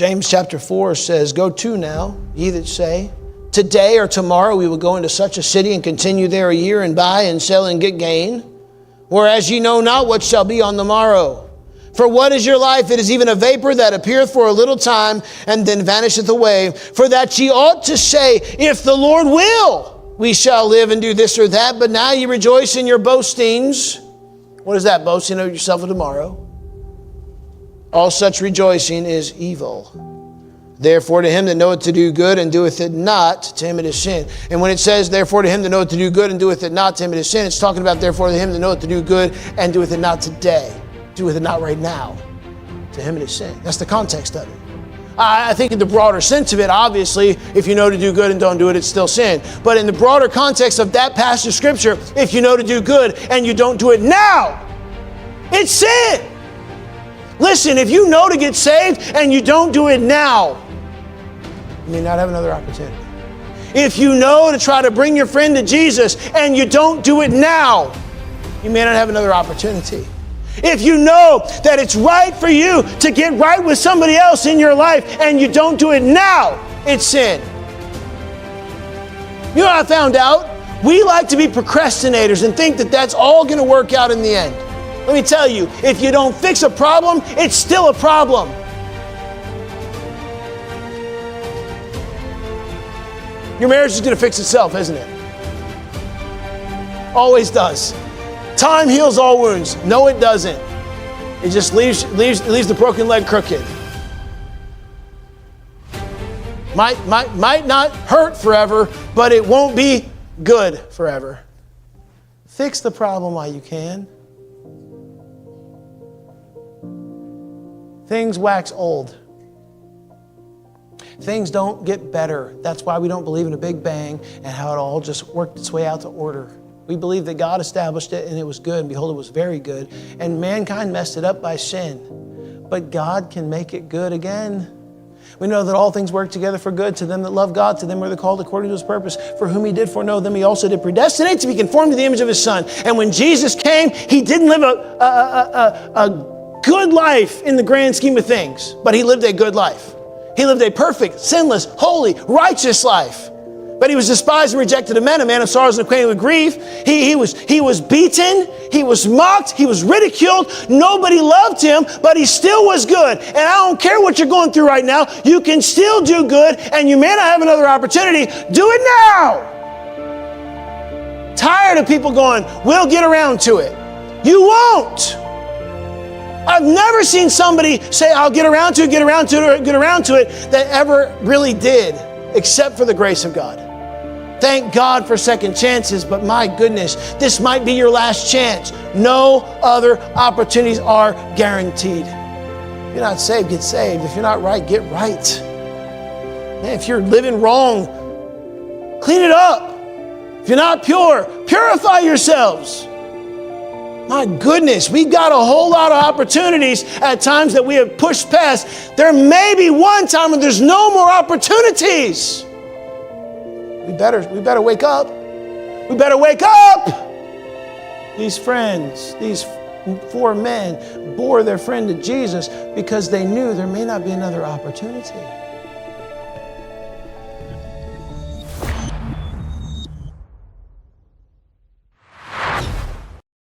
James chapter 4 says, "Go to now, ye that say, today or tomorrow we will go into such a city and continue there a year and buy and sell and get gain. Whereas ye know not what shall be on the morrow. For what is your life? It is even a vapor that appeareth for a little time and then vanisheth away. For that ye ought to say, if the Lord will, we shall live and do this or that. But now ye rejoice in your boastings." What is that? Boasting of yourself of tomorrow. "All such rejoicing is evil. Therefore to him that knoweth to do good and doeth it not, to him it is sin." And when it says, "Therefore to him that knoweth to do good and doeth it not, to him it is sin," it's talking about therefore to him that knoweth to do good and doeth it not today. Doeth it not right now. To him it is sin. That's the context of it. I think in the broader sense of it, obviously, if you know to do good and don't do it, it's still sin. But in the broader context of that passage of Scripture, if you know to do good and you don't do it now, it's sin. Listen, if you know to get saved and you don't do it now, you may not have another opportunity. If you know to try to bring your friend to Jesus and you don't do it now, you may not have another opportunity. If you know that it's right for you to get right with somebody else in your life and you don't do it now, it's sin. You know what I found out? We like to be procrastinators and think that that's all going to work out in the end. Let me tell you, if you don't fix a problem, it's still a problem. Your marriage is going to fix itself, isn't it? Always does. Time heals all wounds. No, it doesn't. It just leaves the broken leg crooked. Might not hurt forever, but it won't be good forever. Fix the problem while you can. Things wax old. Things don't get better. That's why we don't believe in a big bang and how it all just worked its way out to order. We believe that God established it and it was good, and behold, it was very good. And mankind messed it up by sin. But God can make it good again. We know that all things work together for good to them that love God, to them who are called according to his purpose. For whom he did foreknow, them he also did predestinate to be conformed to the image of his Son. And when Jesus came, he didn't live a good life in the grand scheme of things, but he lived a good life. He lived a perfect, sinless, holy, righteous life. But he was despised and rejected of men, a man of sorrows and acquainted with grief. He was beaten, he was mocked, he was ridiculed. Nobody loved him, but he still was good. And I don't care what you're going through right now, you can still do good, and you may not have another opportunity. Do it now. Tired of people going, "We'll get around to it." You won't. I've never seen somebody say, "I'll get around to it, get around to it, or get around to it," that ever really did, except for the grace of God. Thank God for second chances, but my goodness, this might be your last chance. No other opportunities are guaranteed. If you're not saved, get saved. If you're not right, get right. Man, if you're living wrong, clean it up. If you're not pure, purify yourselves. My goodness, we've got a whole lot of opportunities at times that we have pushed past. There may be one time when there's no more opportunities. We better wake up. We better wake up. These friends, these 4 men bore their friend to Jesus because they knew there may not be another opportunity.